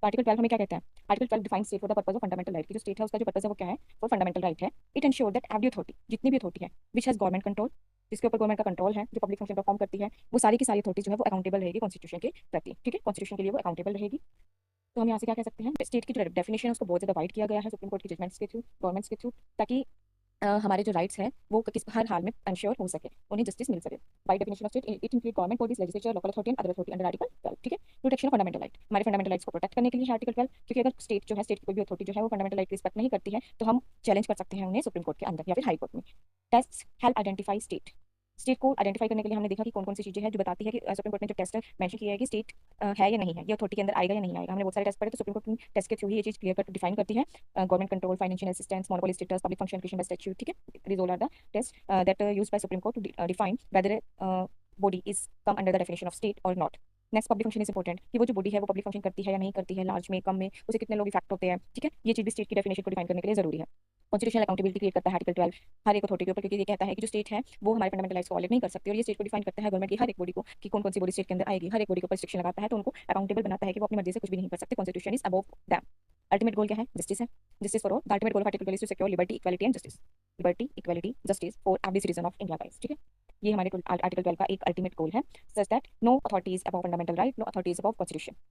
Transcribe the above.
तो आर्टिकल 12 हमें क्या कहता है? Article 12 define state for the purpose of fundamental right की जो स्टेट है उसका जो पर्पस है वो क्या है? वो फंडामेंटल राइट है। It ensure that every authority, जितनी भी अथॉरिटी है विच हैज गवर्नमेंट कंट्रोल, जिसके ऊपर गवर्नमेंट का कंट्रोल है, जो पब्लिक फंक्शन परफॉर्म करती है, वो सारी की सारी अथॉरिटी जो है वो अकाउंटेबल रहेगी कॉन्स्टिट्यूशन के प्रति। ठीक है, कॉन्स्टिट्यूशन के लिए वो अकाउंटेबल रहेगी। तो हम यहाँ से क्या कह सकते हैं? स्टेट की जो डेफिनेशन है उसको बहुत ज़्यादा वाइड किया गया है सुप्रीम कोर्ट की जजमेंट्स के थ्रू, गवर्नमेंट्स के थ्रू, ताकि हमारे जो राइट्स हैं वो किस हर हाल में इंश्योर हो सके, उन्हें जस्टिस मिल सके। By definition of state it include government bodies, legislature, local authority and other authority under article 12। ठीक है, प्रोटेक्शन ऑफ फंडामेंटल राइट, हमारे फंडामेंटल राइट्स को प्रोटेक्ट करने के लिए है आर्टिकल 12, क्योंकि अगर स्टेट जो है, स्टेट की कोई भी अथॉरिटी जो है वो फंडामेंटल राइट रिस्पेक्ट नहीं करती है तो हम चैलेंज कर सकते हैं उन्हें सुप्रीम कोर्ट के अंदर या फिर हाई कोर्ट में। Test help identify state, state को आइडेंटिफाई करने के लिए हमने देखा कि कौन कौन सी चीजें हैं जो बताती है कि सुप्रीम कोर्ट ने जो टेस्ट मेंशन किया है कि स्टेट है या नहीं है, ये अथॉरिटी के अंदर आएगा या नहीं आएगा। हमने बहुत सारे टेस्ट पढ़े तो सुप्रीम कोर्ट टेस्ट के थ्रू ही ये चीज क्लियर कट डिफाइन करती है। Government control, financial assistance, monopoly status, public function creation bye statute. ठीक है, these all are the tests that used by Supreme Court to define whether a body is come under the definition of state or not. Next, public function is important, कि वो जो body है वो public function करती है या नहीं करती है, लार्ज में, कम में, उसे कितने लोग इफेक्ट होते हैं। ठीक है, ये चीज भी स्टेट की डेफिनेशन को डिफाइन करने के लिए जरूरी है। कॉन्स्टिट्यूशनल अकाउंटेबिलिटी क्रिएट करता है आर्टिकल 12 हर एक अथॉरिटी के ऊपर, क्योंकि ये कहता है कि जो स्टेट है वो हमारे फंडामेंटल राइट्स को वॉलेट नहीं कर सकती, और ये स्टेट को डिफाइन करता है गवर्नमेंट की हर एक बॉडी को कि कौन कौन सी बॉडी स्टेट के अंदर आएगी, हर एक बॉडी के ऊपर रिस्ट्रिक्शन लगाता है, तो उनको अकाउंटेबल बनाता है कि वो अपनी मर्जी से कुछ भी नहीं कर सकते। Constitution is above them. Ultimate goal क्या है? जस्टिस है, justice for all. The ultimate goal of article 12 is to secure liberty, equality and justice. Liberty, equality, justice for every citizen of India guys. ठीक है, ये हमारे article 12 का एक ultimate goal है, such that no authority is above fundamental right, no authority is above constitution.